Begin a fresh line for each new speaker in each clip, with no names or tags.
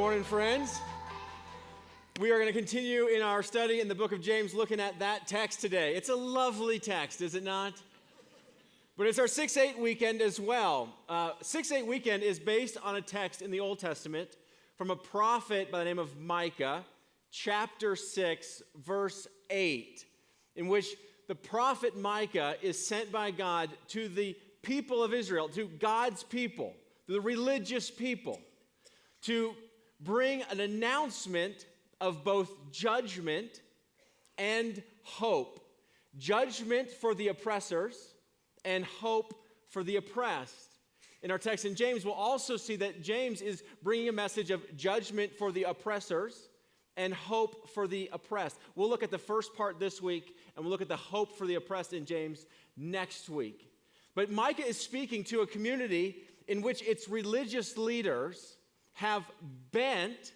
morning, friends. We are going to continue in our study in the book of James looking at that text today. It's a lovely text, is it not? But it's our 6-8 weekend as well. 6-8 weekend is based on a text in the Old Testament from a prophet by the name of Micah, chapter 6, verse 8, in which the prophet Micah is sent by God to the people of Israel, to God's people, to the religious people, to bring an announcement of both judgment and hope. Judgment for the oppressors and hope for the oppressed. In our text in James, we'll also see that James is bringing a message of judgment for the oppressors and hope for the oppressed. We'll look at the first part this week, and we'll look at the hope for the oppressed in James next week. But Micah is speaking to a community in which its religious leaders have bent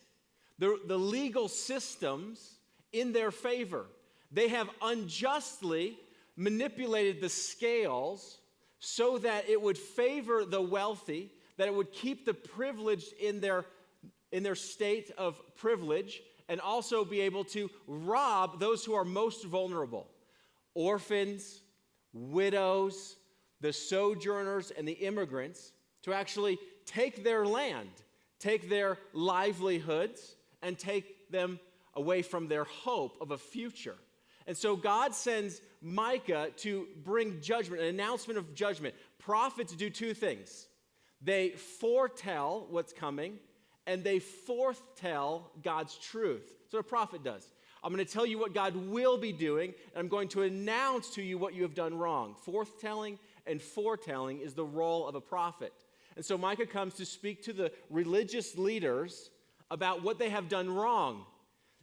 the legal systems in their favor. They have unjustly manipulated the scales so that it would favor the wealthy, that it would keep the privileged in their state of privilege, and also be able to rob those who are most vulnerable. Orphans, widows, the sojourners, and the immigrants, to actually take their land, take their livelihoods, and take them away from their hope of a future. And so God sends Micah to bring judgment, an announcement of judgment. Prophets do two things. They foretell what's coming, and they foretell God's truth. That's what a prophet does. I'm going to tell you what God will be doing, and I'm going to announce to you what you have done wrong. Forthtelling and foretelling is the role of a prophet. And so Micah comes to speak to the religious leaders about what they have done wrong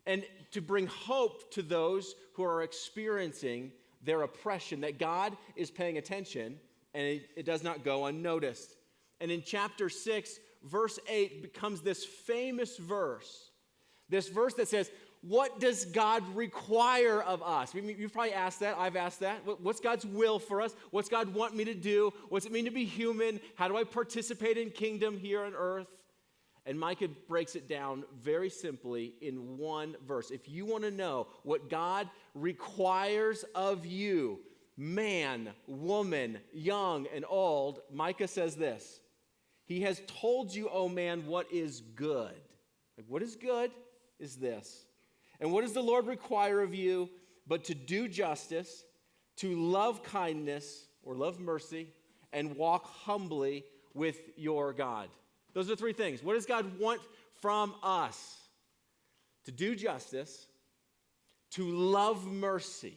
and to bring hope to those who are experiencing their oppression, that God is paying attention and it does not go unnoticed. And in chapter 6, verse 8 becomes this famous verse. This verse that says, what does God require of us? You've probably asked that. I've asked that. What's God's will for us? What's God want me to do? What's it mean to be human? How do I participate in kingdom here on earth? And Micah breaks it down very simply in one verse. If you want to know what God requires of you, man, woman, young, and old, Micah says this. He has told you, O man, what is good. Like, what is good is this. And what does the Lord require of you but to do justice, to love kindness or love mercy, and walk humbly with your God? Those are three things. What does God want from us? To do justice, to love mercy,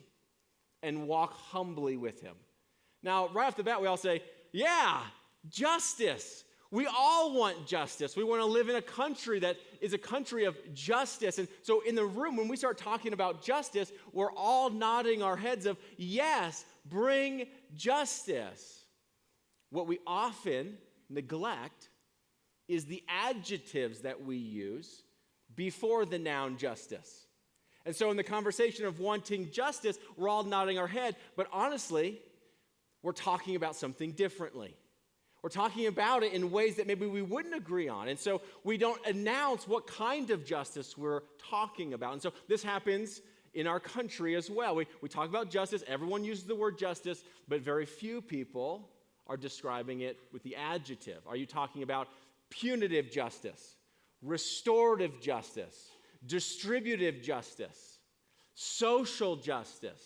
and walk humbly with him. Now, right off the bat, we all say, yeah, justice. We all want justice. We want to live in a country that is a country of justice. And so in the room, when we start talking about justice, we're all nodding our heads of, yes, bring justice. What we often neglect is the adjectives that we use before the noun justice. And so in the conversation of wanting justice, we're all nodding our head, but honestly, we're talking about something differently. We're talking about it in ways that maybe we wouldn't agree on. And so we don't announce what kind of justice we're talking about. And so this happens in our country as well. We talk about justice. Everyone uses the word justice, but very few people are describing it with the adjective. Are you talking about punitive justice, restorative justice, distributive justice, social justice?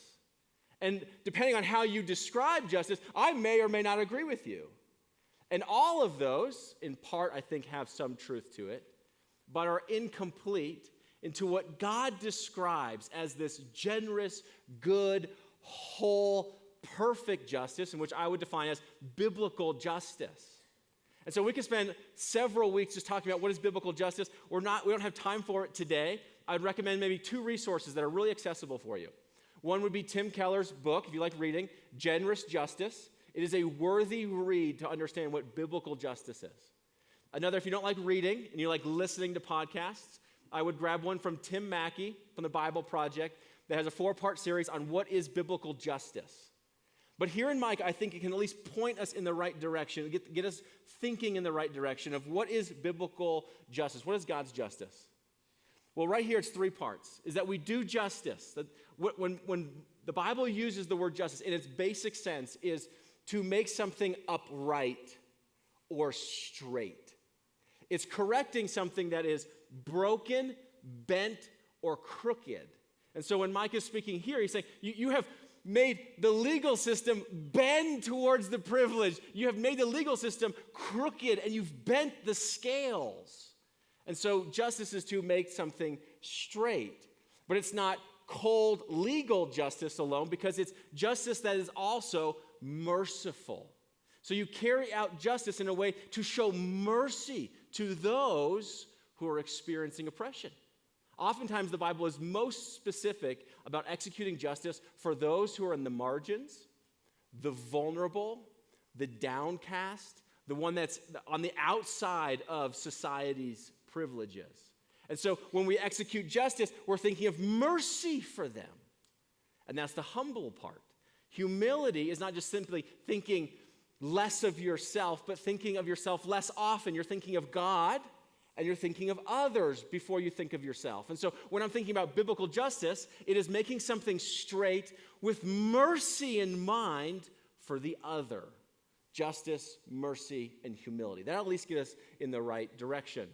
And depending on how you describe justice, I may or may not agree with you. And all of those, in part, I think, have some truth to it, but are incomplete into what God describes as this generous, good, whole, perfect justice, in which I would define as biblical justice. And so we could spend several weeks just talking about what is biblical justice. We don't have time for it today. I'd recommend maybe two resources that are really accessible for you. One would be Tim Keller's book, if you like reading, Generous Justice. It is a worthy read to understand what biblical justice is. Another, if you don't like reading and you like listening to podcasts, I would grab one from Tim Mackey from the Bible Project that has a 4-part series on what is biblical justice. But here in Micah, I think it can at least point us in the right direction, get us thinking in the right direction of what is biblical justice. What is God's justice? Well, right here it's three parts, is that we do justice. That when the Bible uses the word justice in its basic sense is to make something upright or straight. It's correcting something that is broken, bent, or crooked. And so when Micah is speaking here, he's saying, you have made the legal system bend towards the privileged. You have made the legal system crooked, and you've bent the scales. And so justice is to make something straight. But it's not cold legal justice alone, because it's justice that is also merciful. So you carry out justice in a way to show mercy to those who are experiencing oppression. Oftentimes, the Bible is most specific about executing justice for those who are in the margins, the vulnerable, the downcast, the one that's on the outside of society's privileges. And so when we execute justice, we're thinking of mercy for them. And that's the humble part. Humility is not just simply thinking less of yourself, but thinking of yourself less often. You're thinking of God, and you're thinking of others before you think of yourself. And so when I'm thinking about biblical justice, it is making something straight with mercy in mind for the other. Justice, mercy, and humility. That'll at least get us in the right direction.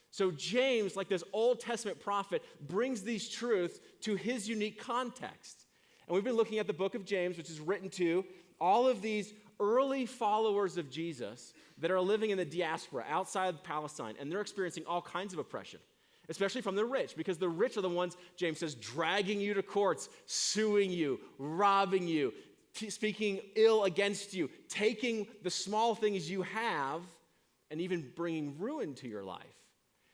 So James, like this Old Testament prophet, brings these truths to his unique context. And we've been looking at the book of James, which is written to all of these early followers of Jesus that are living in the diaspora outside of Palestine, and they're experiencing all kinds of oppression, especially from the rich, because the rich are the ones, James says, dragging you to courts, suing you, robbing you, speaking ill against you, taking the small things you have, and even bringing ruin to your life.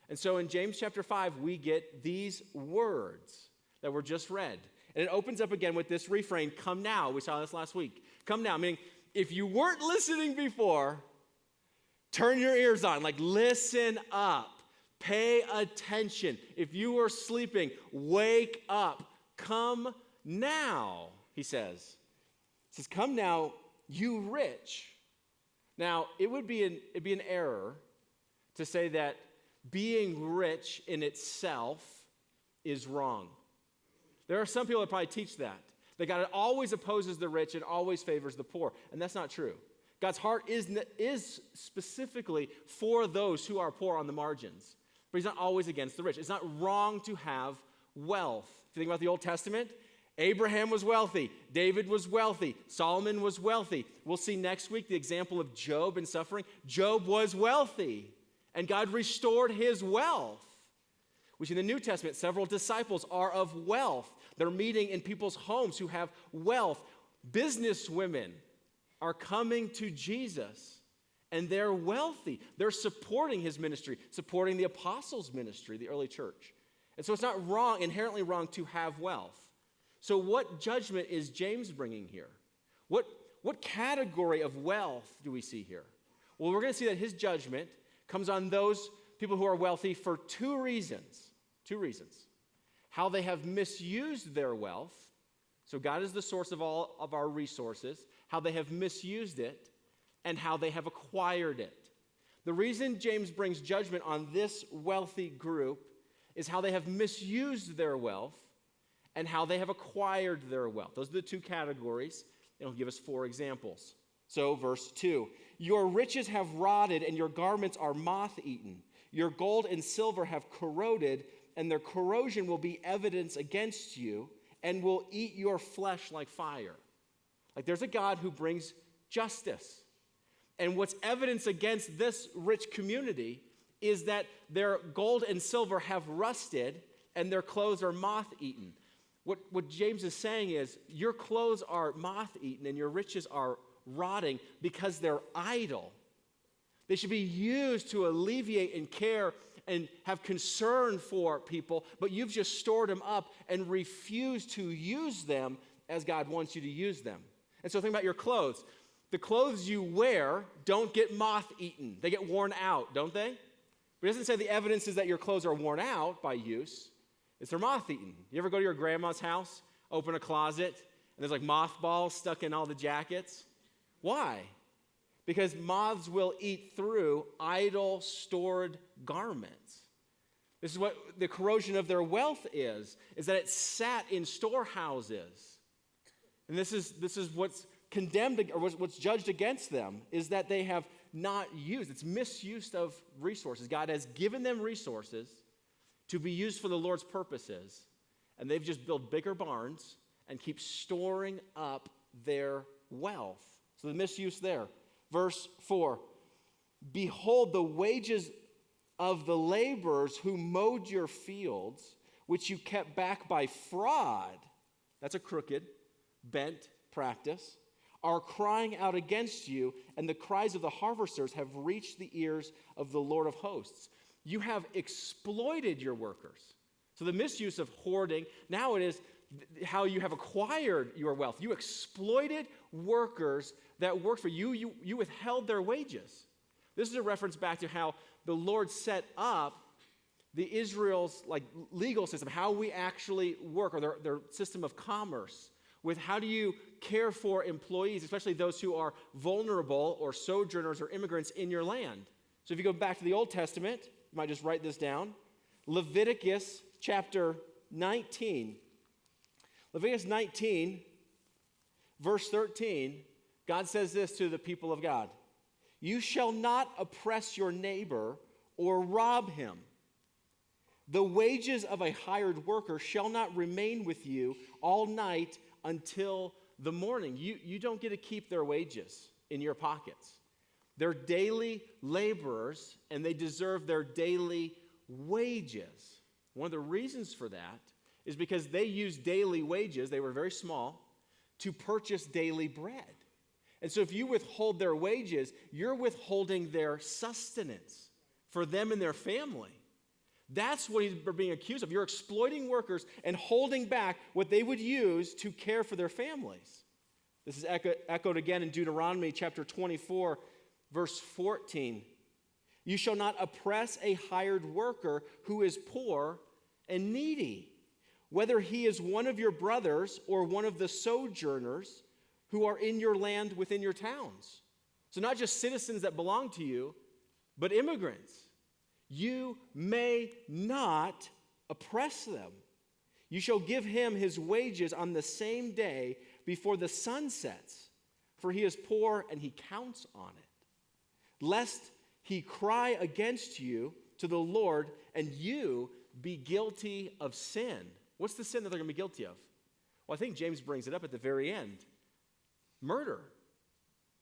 And so in James chapter 5, we get these words that were just read. And it opens up again with this refrain, come now. We saw this last week. Come now, meaning if you weren't listening before, turn your ears on, like listen up, pay attention. If you were sleeping, wake up. Come now, he says. He says, come now, you rich. Now, it'd be an error to say that being rich in itself is wrong. There are some people that probably teach that God always opposes the rich and always favors the poor, and that's not true. God's heart is specifically for those who are poor on the margins, but he's not always against the rich. It's not wrong to have wealth. If you think about the Old Testament, Abraham was wealthy, David was wealthy, Solomon was wealthy. We'll see next week the example of Job and suffering. Job was wealthy, and God restored his wealth. We see in the New Testament, several disciples are of wealth. They're meeting in people's homes who have wealth. Business women are coming to Jesus, and they're wealthy. They're supporting his ministry, supporting the apostles' ministry, the early church. And so it's not wrong, inherently wrong, to have wealth. So what judgment is James bringing here? What category of wealth do we see here? Well, we're going to see that his judgment comes on those people who are wealthy for two reasons. Two reasons. How they have misused their wealth. So God is the source of all of our resources. How they have misused it, and how they have acquired it. The reason James brings judgment on this wealthy group is how they have misused their wealth and how they have acquired their wealth. Those are the two categories, and he'll give us 4 examples. So, verse 2, your riches have rotted, and your garments are moth-eaten. Your gold and silver have corroded, and their corrosion will be evidence against you, and will eat your flesh like fire. Like there's a God who brings justice. And what's evidence against this rich community is that their gold and silver have rusted and their clothes are moth-eaten. What James is saying is your clothes are moth-eaten and your riches are rotting because they're idle. They should be used to alleviate and care and have concern for people, but you've just stored them up and refused to use them as God wants you to use them. And so think about your clothes. The clothes you wear don't get moth-eaten. They get worn out, don't they? But it doesn't say the evidence is that your clothes are worn out by use. It's they're moth-eaten. You ever go to your grandma's house, open a closet, And there's like mothballs stuck in all the jackets. Why? Because moths will eat through idle stored garments. This is what the corrosion of their wealth is that it sat in storehouses. And this is what's condemned, or what's judged against them, is that they have not used. It's misuse of resources. God has given them resources to be used for the Lord's purposes, and they've just built bigger barns and keep storing up their wealth. So the misuse there. Verse 4, behold, the wages of the laborers who mowed your fields, which you kept back by fraud, that's a crooked, bent practice, are crying out against you, and the cries of the harvesters have reached the ears of the Lord of hosts. You have exploited your workers. So the misuse of hoarding, now it is how you have acquired your wealth. You exploited workers that worked for you. You withheld their wages. This is a reference back to how the Lord set up the Israel's legal system, how we actually work, or their system of commerce, with how do you care for employees, especially those who are vulnerable or sojourners or immigrants in your land. So if you go back to the Old Testament, you might just write this down. Leviticus chapter 19. Leviticus 19, verse 13, God says this to the people of God. You shall not oppress your neighbor or rob him. The wages of a hired worker shall not remain with you all night until the morning. You don't get to keep their wages in your pockets. They're daily laborers, and they deserve their daily wages. One of the reasons for that is because they used daily wages, they were very small, to purchase daily bread. And so if you withhold their wages, you're withholding their sustenance for them and their family. That's what he's being accused of. You're exploiting workers and holding back what they would use to care for their families. This is echoed again in Deuteronomy chapter 24, verse 14. You shall not oppress a hired worker who is poor and needy, whether he is one of your brothers or one of the sojourners who are in your land within your towns. So not just citizens that belong to you, but immigrants. You may not oppress them. You shall give him his wages on the same day before the sun sets, for he is poor and he counts on it. Lest he cry against you to the Lord and you be guilty of sin. What's the sin that they're going to be guilty of? Well, I think James brings it up at the very end. Murder.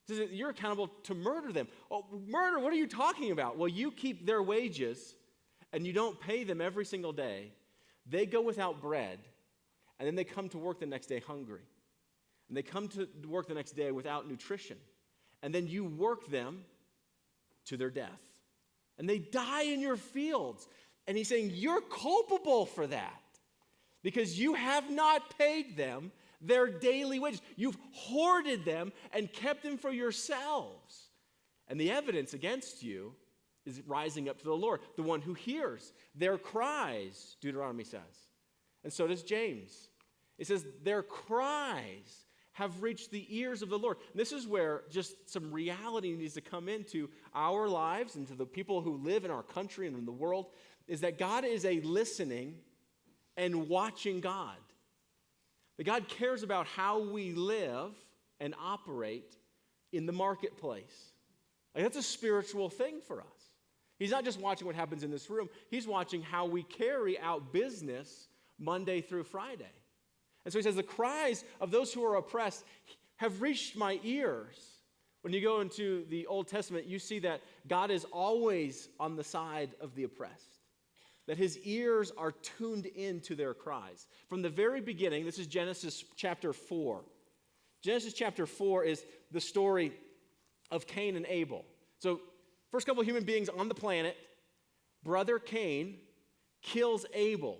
He says you're accountable to murder them. Oh, murder, what are you talking about? Well, you keep their wages and you don't pay them every single day. They go without bread, and then they come to work the next day hungry. And they come to work the next day without nutrition. And then you work them to their death. And they die in your fields. And he's saying you're culpable for that because you have not paid them their daily wages. You've hoarded them and kept them for yourselves. And the evidence against you is rising up to the Lord, the one who hears their cries, Deuteronomy says. And so does James. It says their cries have reached the ears of the Lord. And this is where just some reality needs to come into our lives and to the people who live in our country and in the world, is that God is a listening and watching God. That God cares about how we live and operate in the marketplace. That's a spiritual thing for us. He's not just watching what happens in this room. He's watching how we carry out business Monday through Friday. And so he says, the cries of those who are oppressed have reached my ears. When you go into the Old Testament, you see that God is always on the side of the oppressed. That his ears are tuned into their cries. From the very beginning, this is Genesis chapter 4. Genesis chapter 4 is the story of Cain and Abel. So, first couple of human beings on the planet, brother Cain kills Abel,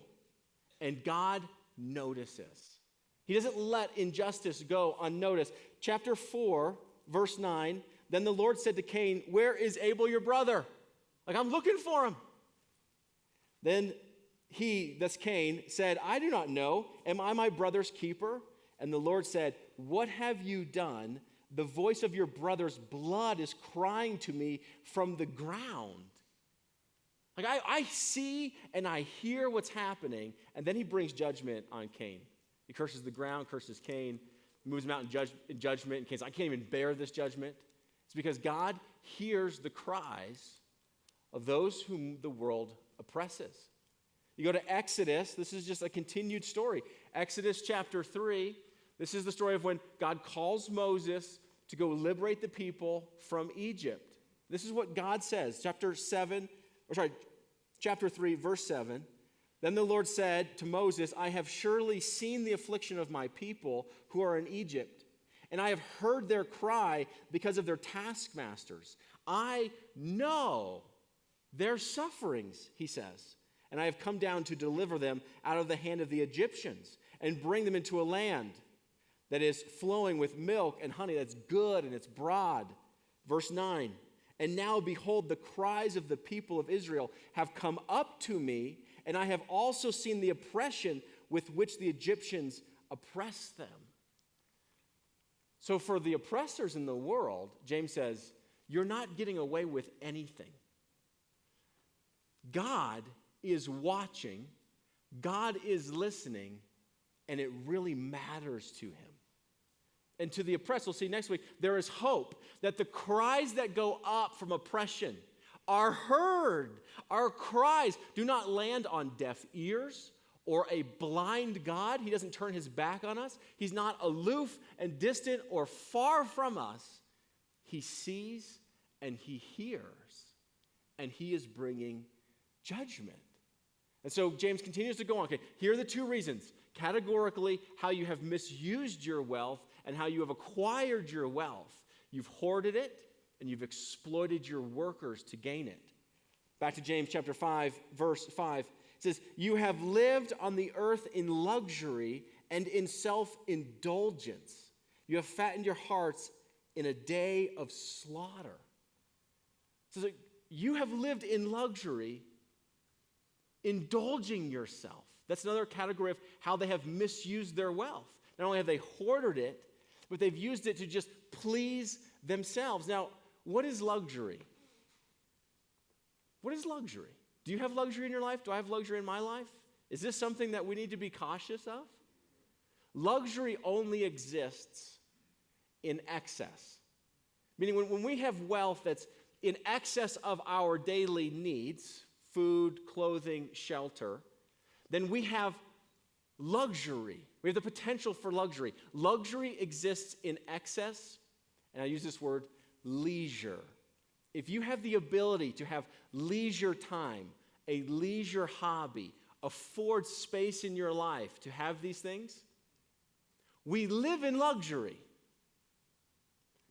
and God notices. He doesn't let injustice go unnoticed. Chapter 4, verse 9, then the Lord said to Cain, where is Abel your brother? I'm looking for him. Then he, that's Cain, said, I do not know. Am I my brother's keeper? And the Lord said, "What have you done? The voice of your brother's blood is crying to me from the ground." Like I see and I hear what's happening, and then he brings judgment on Cain. He curses the ground, curses Cain, moves him out in judgment. And Cain's, "I can't even bear this judgment." It's because God hears the cries of those whom the world oppresses. You go to Exodus, this is just a continued story. Exodus chapter 3, this is the story of when God calls Moses to go liberate the people from Egypt. This is what God says, chapter 3, verse 7. Then the Lord said to Moses, "I have surely seen the affliction of my people who are in Egypt, and I have heard their cry because of their taskmasters. I know their sufferings," he says, "and I have come down to deliver them out of the hand of the Egyptians and bring them into a land that is flowing with milk and honey, that's good and it's broad." Verse 9, "And now behold, the cries of the people of Israel have come up to me, and I have also seen the oppression with which the Egyptians oppress them." So for the oppressors in the world, James says, you're not getting away with anything. God is watching, God is listening, and it really matters to him. And to the oppressed, we'll see next week, there is hope that the cries that go up from oppression are heard. Our cries do not land on deaf ears or a blind God. He doesn't turn his back on us. He's not aloof and distant or far from us. He sees and he hears, and he is bringing judgment. And so James continues to go on. Okay, here are the two reasons, categorically, how you have misused your wealth and how you have acquired your wealth. You've hoarded it, and you've exploited your workers to gain it. Back to James chapter 5, verse 5. It says, "You have lived on the earth in luxury and in self-indulgence. You have fattened your hearts in a day of slaughter." So you have lived in luxury, indulging yourself. That's another category of how they have misused their wealth. Not only have they hoarded it, but they've used it to just please themselves. Now, what is luxury? What is luxury? Do you have luxury in your life? Do I have luxury in my life? Is this something that we need to be cautious of? Luxury only exists in excess. Meaning when we have wealth that's in excess of our daily needs, food, clothing, shelter, then we have luxury. We have the potential for luxury. Luxury exists in excess, and I use this word, leisure. If you have the ability to have leisure time, a leisure hobby, afford space in your life to have these things, we live in luxury.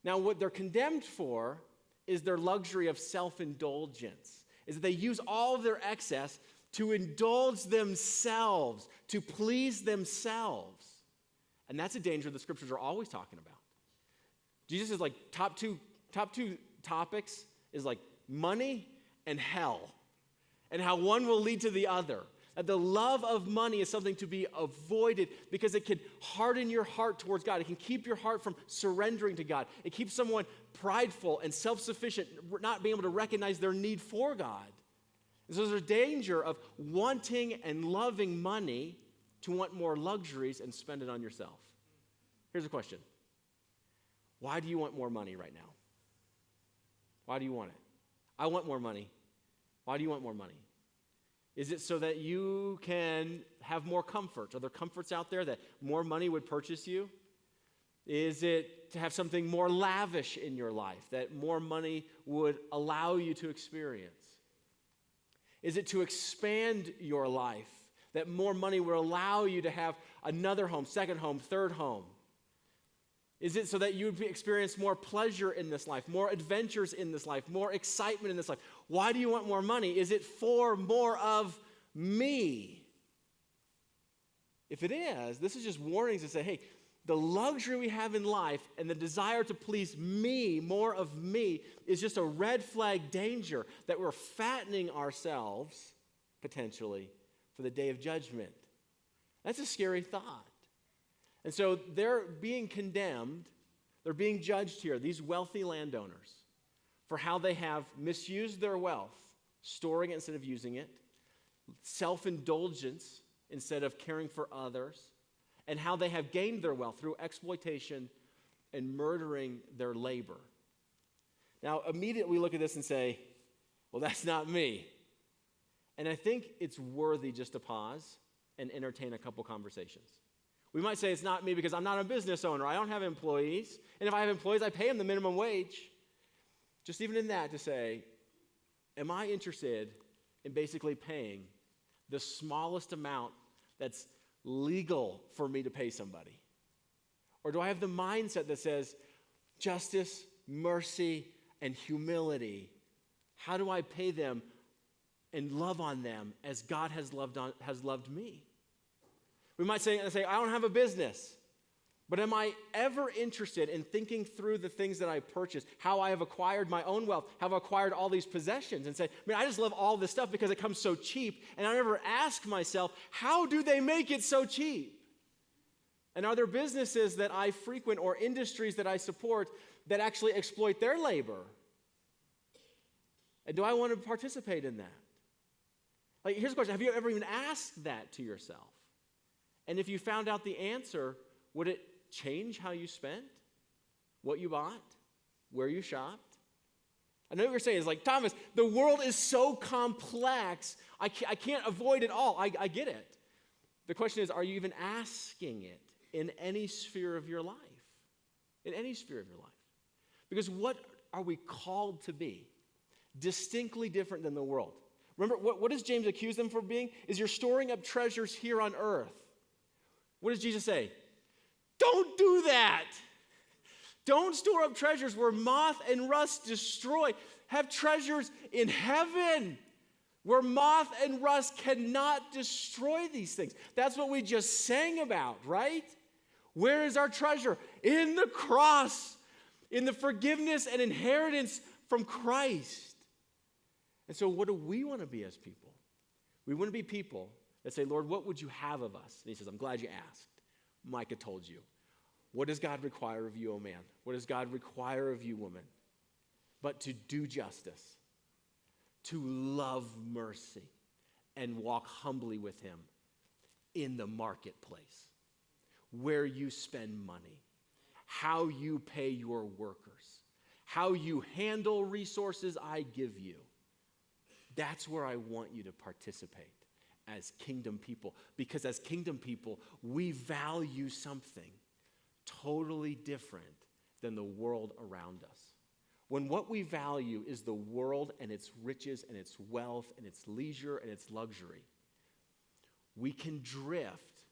Now, what they're condemned for is their luxury of self-indulgence, is that they use all of their excess to indulge themselves, to please themselves. And that's a danger the scriptures are always talking about. Jesus is like top two topics is like money and hell, and how one will lead to the other. That the love of money is something to be avoided because it can harden your heart towards God. It can keep your heart from surrendering to God. It keeps someone prideful and self-sufficient, not being able to recognize their need for God. And so there's a danger of wanting and loving money to want more luxuries and spend it on yourself. Here's a question. Why do you want more money right now? Why do you want it? I want more money. Why do you want more money? Is it so that you can have more comfort? Are there comforts out there that more money would purchase you? Is it to have something more lavish in your life that more money would allow you to experience? Is it to expand your life that more money will allow you to have another home, second home, third home? Is it so that you would experience more pleasure in this life, more adventures in this life, more excitement in this life? Why do you want more money? Is it for more of me? If it is, this is just warnings to say, hey, the luxury we have in life and the desire to please me, more of me, is just a red flag danger that we're fattening ourselves, potentially, for the day of judgment. That's a scary thought. And so they're being condemned, they're being judged here, these wealthy landowners, for how they have misused their wealth, storing it instead of using it, self-indulgence instead of caring for others, and how they have gained their wealth through exploitation and murdering their labor. Now, immediately we look at this and say, well, that's not me. And I think it's worthy just to pause and entertain a couple conversations. We might say it's not me because I'm not a business owner. I don't have employees. And if I have employees, I pay them the minimum wage. Just even in that to say, am I interested in basically paying the smallest amount that's legal for me to pay somebody? Or do I have the mindset that says justice, mercy, and humility? How do I pay them and love on them as God has loved me? We might say, I don't have a business, but am I ever interested in thinking through the things that I purchased, how I have acquired my own wealth, how I've acquired all these possessions, and say, I just love all this stuff because it comes so cheap, and I never ask myself, how do they make it so cheap? And are there businesses that I frequent or industries that I support that actually exploit their labor? And do I want to participate in that? Like, here's a question. Have you ever even asked that to yourself? And if you found out the answer, would it change how you spent, what you bought, where you shopped? I know what you're saying is like, Thomas, the world is so complex, I can't avoid it all. I get it. The question is, are you even asking it in any sphere of your life? In any sphere of your life. Because what are we called to be? Distinctly different than the world. Remember, what does James accuse them for being? Is you're storing up treasures here on earth. What does Jesus say? Don't do that. Don't store up treasures where moth and rust destroy. Have treasures in heaven where moth and rust cannot destroy these things. That's what we just sang about, right? Where is our treasure? In the cross, in the forgiveness and inheritance from Christ. And so what do we want to be as people? We want to be people that say, Lord, what would you have of us? And he says, I'm glad you asked. Micah told you. What does God require of you, O man? What does God require of you, woman? But to do justice, to love mercy, and walk humbly with him in the marketplace, where you spend money, how you pay your workers, how you handle resources I give you. That's where I want you to participate as kingdom people. Because as kingdom people, we value something totally different than the world around us. When what we value is the world and its riches and its wealth and its leisure and its luxury, we can drift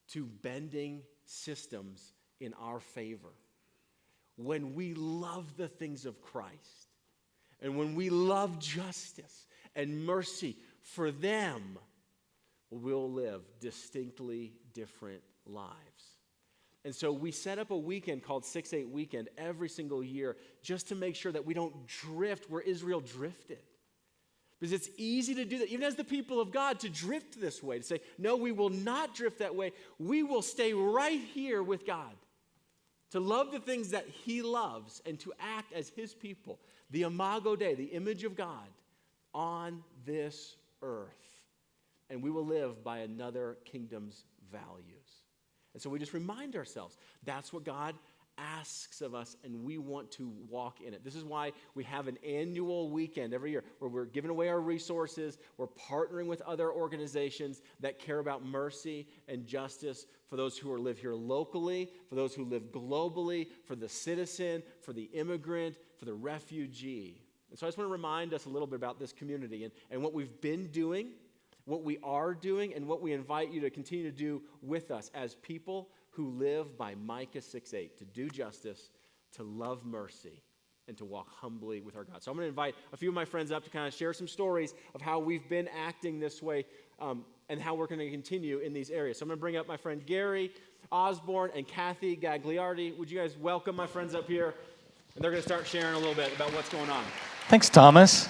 to bending systems in our favor. When we love the things of Christ, and when we love justice and mercy for them, we'll live distinctly different lives. And so we set up a weekend called 6-8 Weekend every single year just to make sure that we don't drift where Israel drifted. Because it's easy to do that, even as the people of God, to drift this way, to say, no, we will not drift that way. We will stay right here with God, to love the things that he loves and to act as his people, the Imago Dei, the image of God, on this earth. And we will live by another kingdom's values. And so we just remind ourselves, that's what God asks of us, and we want to walk in it. This is why we have an annual weekend every year where we're giving away our resources, we're partnering with other organizations that care about mercy and justice for those who live here locally, for those who live globally, for the citizen, for the immigrant, for the refugee. And so I just want to remind us a little bit about this community and what we've been doing, what we are doing, and what we invite you to continue to do with us as people who live by Micah 6:8, to do justice, to love mercy, and to walk humbly with our God. So I'm going to invite a few of my friends up to kind of share some stories of how we've been acting this way and how we're going to continue in these areas. So I'm going to bring up my friend Gary Osborne and Kathy Gagliardi. Would you guys welcome my friends up here? And they're going to start sharing a little bit about what's going on.
Thanks, Thomas.